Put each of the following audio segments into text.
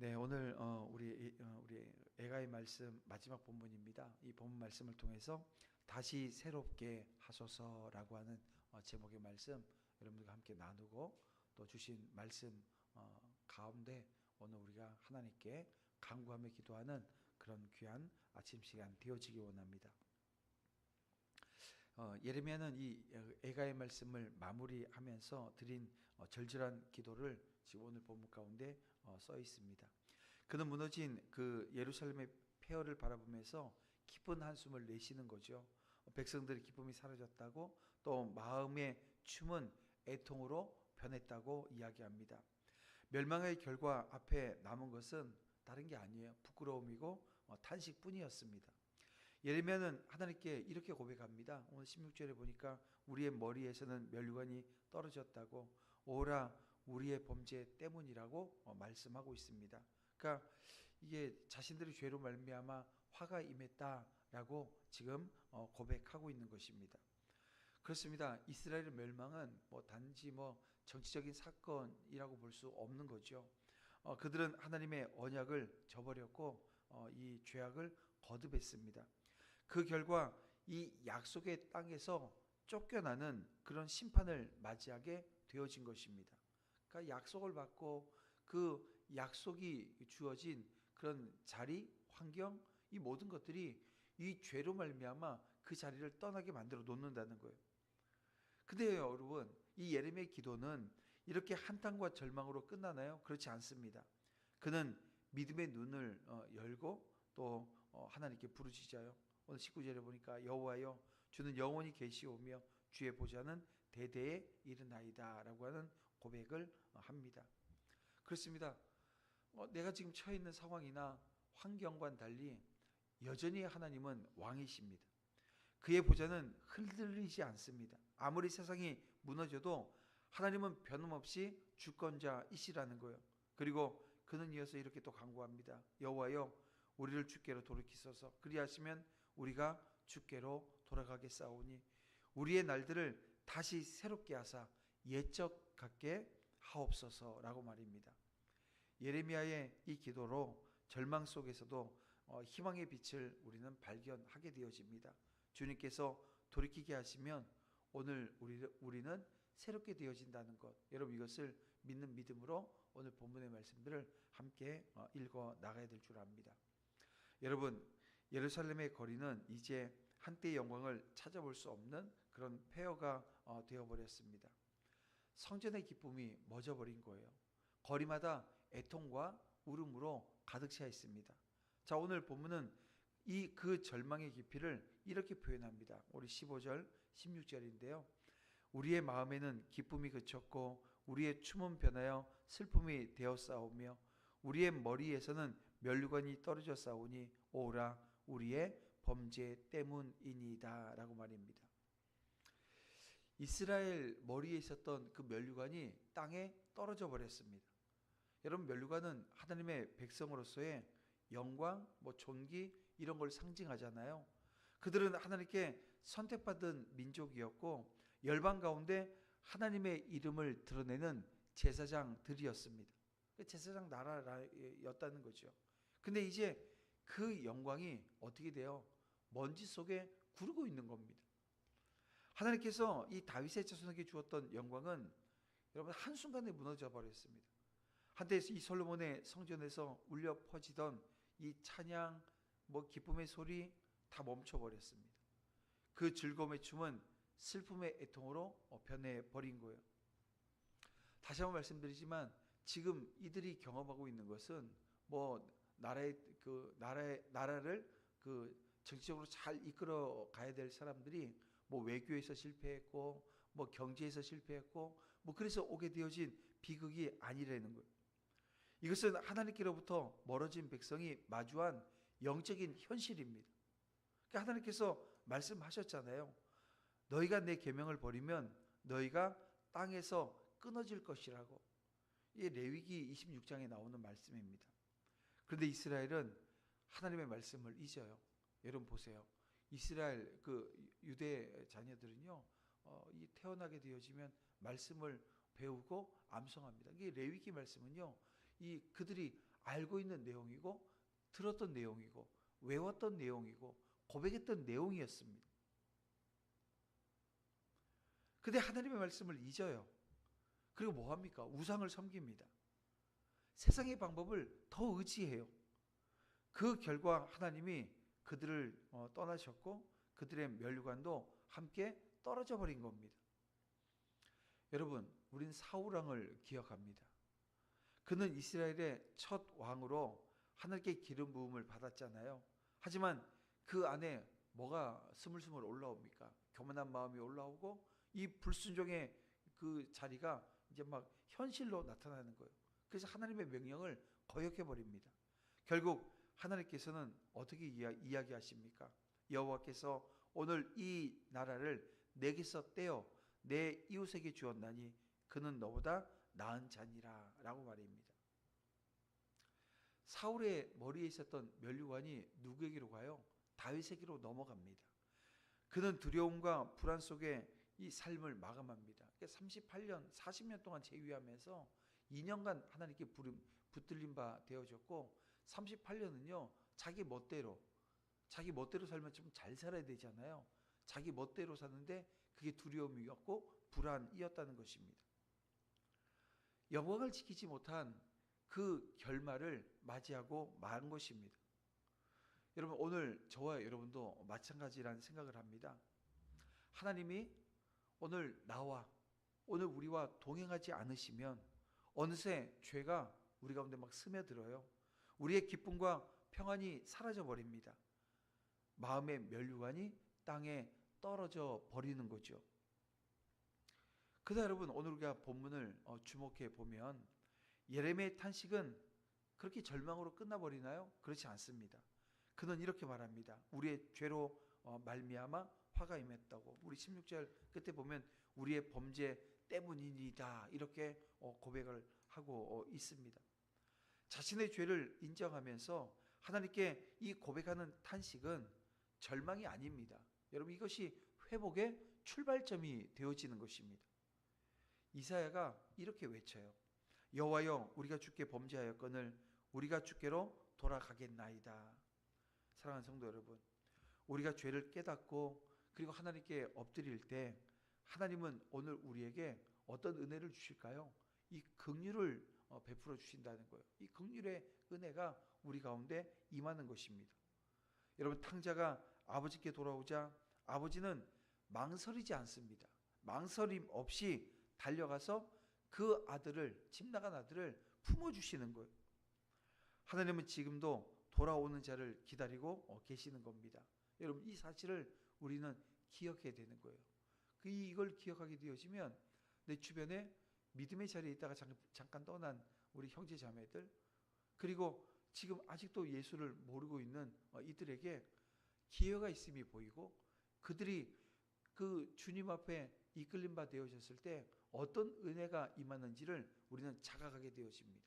네, 오늘 우리 애가의 말씀 마지막 본문입니다. 이 본문 말씀을 통해서 다시 새롭게 하소서라고 하는 제목의 말씀 여러분들과 함께 나누고 또 주신 말씀 가운데 오늘 우리가 하나님께 간구하며 기도하는 그런 귀한 아침 시간 되어지기 원합니다. 예레미야는 이 애가의 말씀을 마무리하면서 드린 절절한 기도를 지금 오늘 본문 가운데 써 있습니다. 그는 무너진 그 예루살렘의 폐허를 바라보면서 기쁜 한숨을 내쉬는 거죠. 백성들의 기쁨이 사라졌다고, 또 마음의 춤은 애통으로 변했다고 이야기합니다. 멸망의 결과 앞에 남은 것은 다른 게 아니에요. 부끄러움이고 탄식뿐이었습니다. 예레미야는 하나님께 이렇게 고백합니다. 오늘 16절에 보니까 우리의 머리에서는 면류관이 떨어졌다고, 오라 우리의 범죄 때문이라고 말씀하고 있습니다. 그러니까 이게 자신들의 죄로 말미암아 화가 임했다라고 지금 고백하고 있는 것입니다. 그렇습니다. 이스라엘의 멸망은 단지 정치적인 사건이라고 볼 수 없는 거죠. 그들은 하나님의 언약을 저버렸고 이 죄악을 거듭했습니다. 그 결과 이 약속의 땅에서 쫓겨나는 그런 심판을 맞이하게 되어진 것입니다. 그러니까 약속을 받고 그 약속이 주어진 그런 자리, 환경, 이 모든 것들이 이 죄로 말미암아 그 자리를 떠나게 만들어 놓는다는 거예요. 근데 여러분, 이 예레미야의 기도는 이렇게 한탄과 절망으로 끝나나요? 그렇지 않습니다. 그는 믿음의 눈을 열고 또 하나님께 부르짖어요. 오늘 19절에 보니까 여호와여 주는 영원히 계시오며 주의 보좌는 대대에 이르나이다 라고 하는 고백을 합니다. 그렇습니다. 내가 지금 처해 있는 상황이나 환경과는 달리 여전히 하나님은 왕이십니다. 그의 보좌는 흔들리지 않습니다. 아무리 세상이 무너져도 하나님은 변함없이 주권자이시라는 거예요. 그리고 그는 이어서 이렇게 또 간구합니다. 여호와여 우리를 주께로 돌이키소서. 그리하시면 우리가 주께로 돌아가겠사오니 우리의 날들을 다시 새롭게 하사 옛적 같게 하옵소서라고 말입니다. 예레미야의 이 기도로 절망 속에서도 희망의 빛을 우리는 발견하게 되어집니다. 주님께서 돌이키게 하시면 오늘 우리는 새롭게 되어진다는 것, 여러분 이것을 믿는 믿음으로 오늘 본문의 말씀들을 함께 읽어 나가야 될 줄 압니다. 여러분, 예루살렘의 거리는 이제 한때의 영광을 찾아볼 수 없는 그런 폐허가 되어버렸습니다. 성전의 기쁨이 멎어버린 거예요. 거리마다 애통과 울음으로 가득 차 있습니다. 자, 오늘 본문은 그 절망의 깊이를 이렇게 표현합니다. 우리 15절, 16절인데요. 우리의 마음에는 기쁨이 그쳤고 우리의 춤은 변하여 슬픔이 되었사오며 우리의 머리에서는 면류관이 떨어져 싸우니 오라 우리의 범죄 때문이니이다 라고 말입니다. 이스라엘 머리에 있었던 그 면류관이 땅에 떨어져 버렸습니다. 여러분, 면류관은 하나님의 백성으로서의 영광, 존귀 이런 걸 상징하잖아요. 그들은 하나님께 선택받은 민족이었고 열방 가운데 하나님의 이름을 드러내는 제사장들이었습니다. 제사장 나라였다는 거죠. 근데 이제 그 영광이 어떻게 돼요? 먼지 속에 구르고 있는 겁니다. 하나님께서 이 다윗의 자손에게 주었던 영광은 여러분 한순간에 무너져 버렸습니다. 한때 이 솔로몬의 성전에서 울려 퍼지던 이 찬양, 기쁨의 소리 다 멈춰버렸습니다. 그 즐거움의 춤은 슬픔의 애통으로 변해버린 거예요. 다시 한번 말씀드리지만 지금 이들이 경험하고 있는 것은 나라를 정치적으로 잘 이끌어 가야 될 사람들이 외교에서 실패했고 경제에서 실패했고 그래서 오게 되어진 비극이 아니라는 거예요. 이것은 하나님께로부터 멀어진 백성이 마주한 영적인 현실입니다. 그러니까 하나님께서 말씀하셨잖아요. 너희가 내 계명을 버리면 너희가 땅에서 끊어질 것이라고. 이게 레위기 26장에 나오는 말씀입니다. 그런데 이스라엘은 하나님의 말씀을 잊어요. 여러분 보세요. 이스라엘 유대 자녀들은요, 태어나게 되어지면 말씀을 배우고 암송합니다. 이게 레위기 말씀은요, 그들이 알고 있는 내용이고 들었던 내용이고 외웠던 내용이고 고백했던 내용이었습니다. 근데 하나님의 말씀을 잊어요. 그리고 뭐합니까? 우상을 섬깁니다. 세상의 방법을 더 의지해요. 그 결과 하나님이 그들을 떠나셨고 그들의 멸류관도 함께 떨어져 버린 겁니다. 여러분, 우린 사울왕을 기억합니다. 그는 이스라엘의 첫 왕으로 하늘께 기름 부음을 받았잖아요. 하지만 그 안에 뭐가 스물스물 올라옵니까? 교만한 마음이 올라오고 이 불순종의 그 자리가 이제 막 현실로 나타나는 거예요. 그래서 하나님의 명령을 거역해 버립니다. 결국 하나님께서는 어떻게 이야기하십니까? 여호와께서 오늘 이 나라를 내게서 떼어 내 이웃에게 주었나니 그는 너보다 나은 자니라 라고 말입니다. 사울의 머리에 있었던 면류관이 누구에게로 가요? 다윗에게로 넘어갑니다. 그는 두려움과 불안 속에 이 삶을 마감합니다. 38년, 40년 동안 재위하면서 2년간 하나님께 붙들린 바 되어졌고 38년은요 자기 멋대로 살면 좀 잘 살아야 되잖아요. 자기 멋대로 사는데 그게 두려움이었고 불안이었다는 것입니다. 영광을 지키지 못한 그 결말을 맞이하고 만 것입니다. 여러분, 오늘 저와 여러분도 마찬가지라는 생각을 합니다. 하나님이 오늘 오늘 우리와 동행하지 않으시면 어느새 죄가 우리 가운데 막 스며들어요. 우리의 기쁨과 평안이 사라져 버립니다. 마음의 면류관이 땅에 떨어져 버리는 거죠. 그러나 여러분, 오늘 우리가 본문을 주목해 보면 예레미야의 탄식은 그렇게 절망으로 끝나버리나요? 그렇지 않습니다. 그는 이렇게 말합니다. 우리의 죄로 말미암아 화가 임했다고. 우리 16절 끝에 보면 우리의 범죄 때문이니다 이렇게 고백을 하고 있습니다. 자신의 죄를 인정하면서 하나님께 이 고백하는 탄식은 절망이 아닙니다. 여러분, 이것이 회복의 출발점이 되어지는 것입니다. 이사야가 이렇게 외쳐요. 여호와여, 우리가 주께 범죄하였거늘 우리가 주께로 돌아가겠나이다. 사랑하는 성도 여러분, 우리가 죄를 깨닫고 그리고 하나님께 엎드릴 때 하나님은 오늘 우리에게 어떤 은혜를 주실까요? 이 긍휼을 베풀어 주신다는 거예요. 이 긍휼의 은혜가 우리 가운데 임하는 것입니다. 여러분, 탕자가 아버지께 돌아오자 아버지는 망설이지 않습니다. 망설임 없이 달려가서 그 아들을, 집 나간 아들을 품어주시는 거예요. 하나님은 지금도 돌아오는 자를 기다리고 계시는 겁니다. 여러분, 이 사실을 우리는 기억해야 되는 거예요. 이걸 기억하게 되어지면 내 주변에 믿음의 자리에 있다가 잠깐 떠난 우리 형제 자매들, 그리고 지금 아직도 예수를 모르고 있는 이들에게 기회가 있음이 보이고 그들이 그 주님 앞에 이끌림 바 되어졌을 때 어떤 은혜가 임하는지를 우리는 자각하게 되어집니다.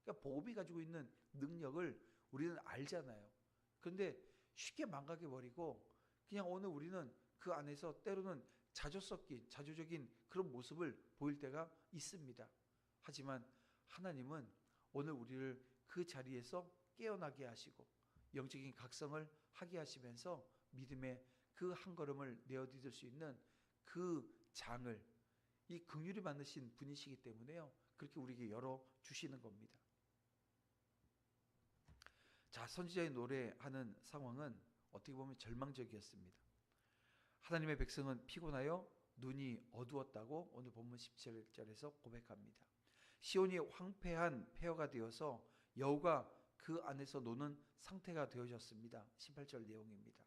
그러니까 복음이 가지고 있는 능력을 우리는 알잖아요. 그런데 쉽게 망각해 버리고 그냥 오늘 우리는 그 안에서 때로는 자조 섞인 자조적인 그런 모습을 보일 때가 있습니다. 하지만 하나님은 오늘 우리를 그 자리에서 깨어나게 하시고 영적인 각성을 하게 하시면서 믿음의 그 한 걸음을 내어디딜 수 있는 그 장을 이 긍휼이 많으신 분이시기 때문에요. 그렇게 우리에게 열어주시는 겁니다. 자, 선지자의 노래하는 상황은 어떻게 보면 절망적이었습니다. 하나님의 백성은 피곤하여 눈이 어두웠다고 오늘 본문 17절에서 고백합니다. 시온이 황폐한 폐허가 되어서 여우가 그 안에서 노는 상태가 되어졌습니다. 18절 내용입니다.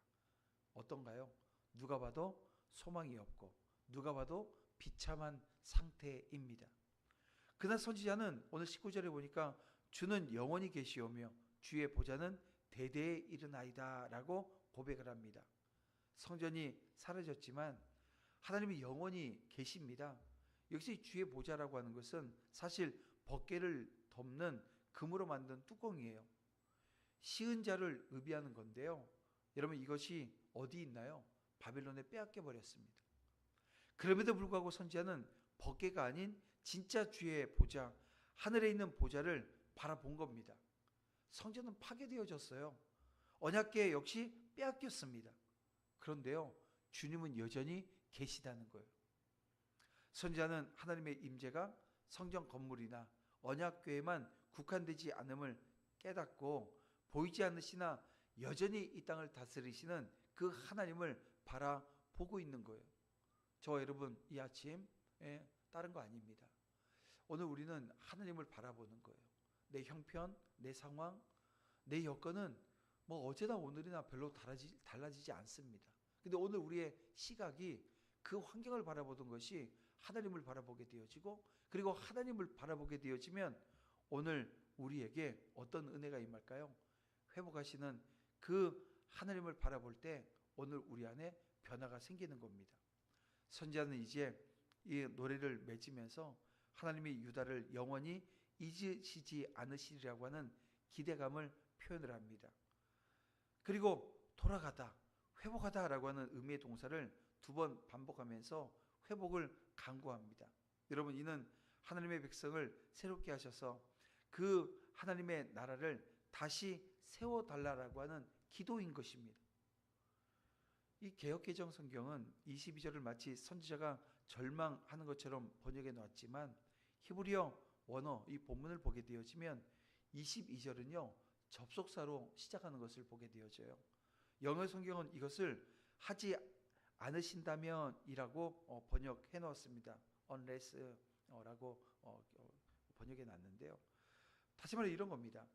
어떤가요? 누가 봐도 소망이 없고 누가 봐도 비참한 상태입니다. 그날 선지자는 오늘 19절에 보니까 주는 영원히 계시오며 주의 보좌는 대대에 이르나이다 라고 고백을 합니다. 성전이 사라졌지만 하나님이 영원히 계십니다. 역시 주의 보좌라고 하는 것은 사실 법궤를 덮는 금으로 만든 뚜껑이에요. 시은 자를 의미하는 건데요. 여러분, 이것이 어디 있나요? 바벨론에 빼앗겨 버렸습니다. 그럼에도 불구하고 선지자는 법궤가 아닌 진짜 주의 보좌, 하늘에 있는 보좌를 바라본 겁니다. 성전은 파괴되어졌어요. 언약궤 역시 빼앗겼습니다. 그런데요, 주님은 여전히 계시다는 거예요. 선지자는 하나님의 임재가 성전 건물이나 언약궤에만 국한되지 않음을 깨닫고 보이지 않으시나 여전히 이 땅을 다스리시는 그 하나님을 바라보고 있는 거예요. 저와 여러분 이 아침 다른 거 아닙니다. 오늘 우리는 하나님을 바라보는 거예요. 내 형편, 내 상황, 내 여건은 뭐 어제나 오늘이나 별로 달라지지 않습니다. 근데 오늘 우리의 시각이 그 환경을 바라보던 것이 하나님을 바라보게 되어지고, 그리고 하나님을 바라보게 되어지면 오늘 우리에게 어떤 은혜가 임할까요? 회복하시는 그 하나님을 바라볼 때 오늘 우리 안에 변화가 생기는 겁니다. 선지자는 이제 이 노래를 맺으면서 하나님이 유다를 영원히 잊으시지 않으시리라고 하는 기대감을 표현을 합니다. 그리고 돌아가다, 회복하다라고 하는 의미의 동사를 2번 반복하면서 회복을 강구합니다. 여러분, 이는 하나님의 백성을 새롭게 하셔서 그 하나님의 나라를 다시 세워달라고 하는 기도인 것입니다. 이 개역개정 성경은 22절을 마치 선지자가 절망하는 것처럼 번역해 놓았지만 히브리어 원어 이 본문을 보게 되어지면 22절은요 접속사로 시작하는 것을 보게 되어져요. 영어 성경은 이것을 하지 않으신다면 이라고 번역해 놓았습니다. unless 라고 번역해 놨는데요, 다시 말해 이런 겁니다.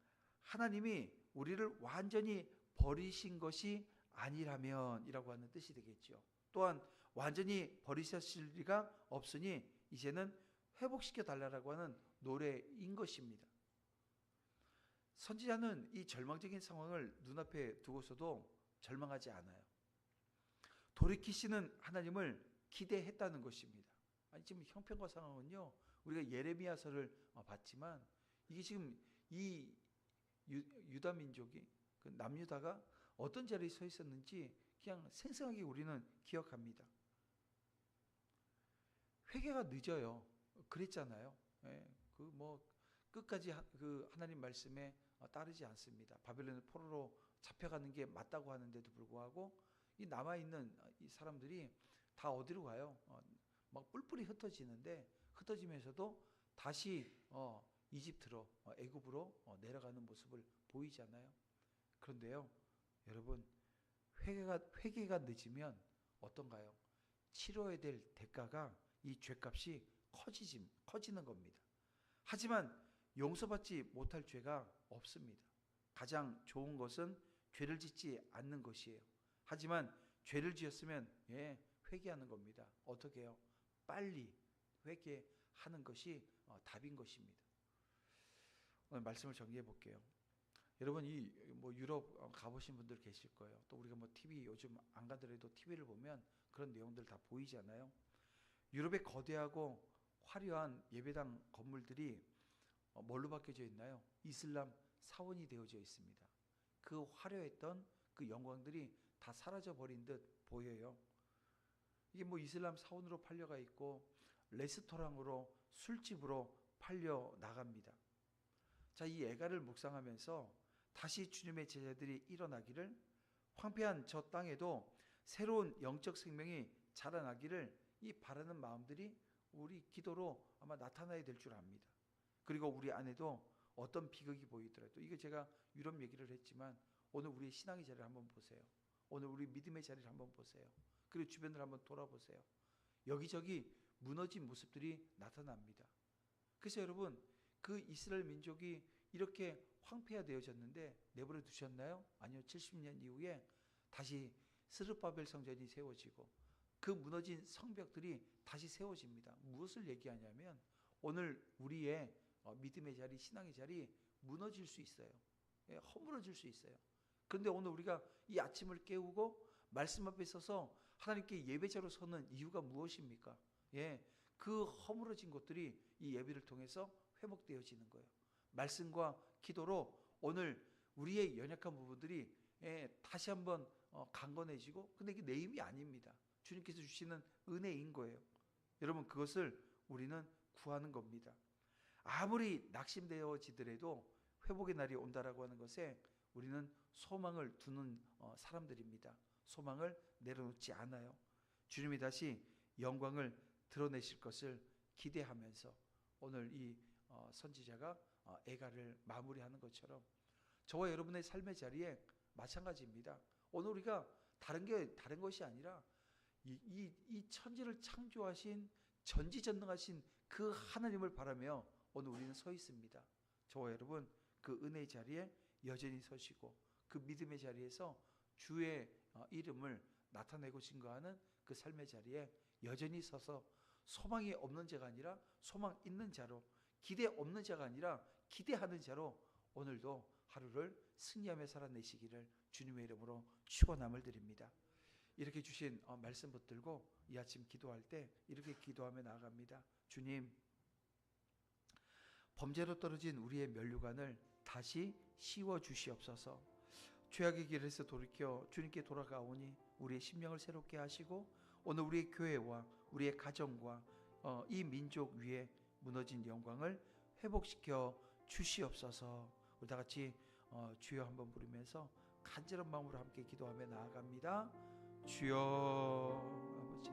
하나님이 우리를 완전히 버리신 것이 아니라면 이라고 하는 뜻이 되겠죠. 또한 완전히 버리셨을 리가 없으니 이제는 회복시켜 달라고 하는 노래인 것입니다. 선지자는 이 절망적인 상황을 눈앞에 두고서도 절망하지 않아요. 돌이키시는 하나님을 기대했다는 것입니다. 아니, 지금 형편과 상황은요, 우리가 예레미야서를 봤지만 이게 지금 이 유다 민족이, 그 남유다가 어떤 자리에 서 있었는지 그냥 생생하게 우리는 기억합니다. 회개가 늦어요. 그랬잖아요. 끝까지 그 하나님 말씀에 따르지 않습니다. 바벨론의 포로로 잡혀가는 게 맞다고 하는데도 불구하고 이 남아있는 이 사람들이 다 어디로 가요? 막 뿔뿔이 흩어지면서도 다시 이집트로, 애굽으로 내려가는 모습을 보이잖아요. 그런데요, 여러분, 회개가 늦으면 어떤가요? 치러야 될 대가가, 이 죄값이 커지는 겁니다. 하지만 용서받지 못할 죄가 없습니다. 가장 좋은 것은 죄를 짓지 않는 것이에요. 하지만 죄를 지었으면 회개하는 겁니다. 어떻게 해요? 빨리 회개하는 것이 답인 것입니다. 오늘 말씀을 정리해 볼게요. 여러분, 유럽 가보신 분들 계실 거예요. 또 우리가 TV 요즘 안 가더라도 TV를 보면 그런 내용들 다 보이잖아요. 유럽의 거대하고 화려한 예배당 건물들이 뭘로 바뀌어져 있나요? 이슬람 사원이 되어져 있습니다. 그 화려했던 그 영광들이 다 사라져 버린 듯 보여요. 이게 이슬람 사원으로 팔려가 있고 레스토랑으로, 술집으로 팔려 나갑니다. 자, 이 애가를 묵상하면서 다시 주님의 제자들이 일어나기를, 황폐한 저 땅에도 새로운 영적 생명이 자라나기를 이 바라는 마음들이 우리 기도로 아마 나타나야 될 줄 압니다. 그리고 우리 안에도 어떤 비극이 보이더라도, 이거 제가 유럽 얘기를 했지만 오늘 우리의 신앙의 자리를 한번 보세요. 오늘 우리 믿음의 자리를 한번 보세요. 그리고 주변을 한번 돌아보세요. 여기저기 무너진 모습들이 나타납니다. 그래서 여러분, 그 이스라엘 민족이 이렇게 황폐화되어졌는데 내버려 두셨나요? 아니요. 70년 이후에 다시 스룹바벨 성전이 세워지고 그 무너진 성벽들이 다시 세워집니다. 무엇을 얘기하냐면 오늘 우리의 믿음의 자리, 신앙의 자리 무너질 수 있어요. 허물어질 수 있어요. 그런데 오늘 우리가 이 아침을 깨우고 말씀 앞에 서서 하나님께 예배자로 서는 이유가 무엇입니까? 그 허물어진 것들이 이 예배를 통해서 회복되어지는 거예요. 말씀과 기도로 오늘 우리의 연약한 부분들이 다시 한번 강건해지고, 근데 이게 내 힘이 아닙니다. 주님께서 주시는 은혜인 거예요. 여러분, 그것을 우리는 구하는 겁니다. 아무리 낙심되어지더라도 회복의 날이 온다라고 하는 것에 우리는 소망을 두는 사람들입니다. 소망을 내려놓지 않아요. 주님이 다시 영광을 드러내실 것을 기대하면서 오늘 이 선지자가 애가를 마무리하는 것처럼 저와 여러분의 삶의 자리에 마찬가지입니다. 오늘 우리가 다른 것이 아니라 이 천지를 창조하신 전지전능하신 그 하나님을 바라며 오늘 우리는 서 있습니다. 저와 여러분 그 은혜의 자리에 여전히 서시고 그 믿음의 자리에서 주의 이름을 나타내고 증거하는 그 삶의 자리에 여전히 서서 소망이 없는 자가 아니라 소망 있는 자로, 기대 없는 자가 아니라 기대하는 자로 오늘도 하루를 승리하며 살아내시기를 주님의 이름으로 축원함을 드립니다. 이렇게 주신 말씀 붙들고 이 아침 기도할 때 이렇게 기도하며 나아갑니다. 주님, 범죄로 떨어진 우리의 면류관을 다시 씌워 주시옵소서. 죄악의 길에서 돌이켜 주님께 돌아가오니 우리의 심령을 새롭게 하시고 오늘 우리의 교회와 우리의 가정과 이 민족 위에 무너진 영광을 회복시켜 주시옵소서. 우리 다 같이 주여 한번 부르면서 간절한 마음으로 함께 기도하며 나아갑니다. 주여 아버지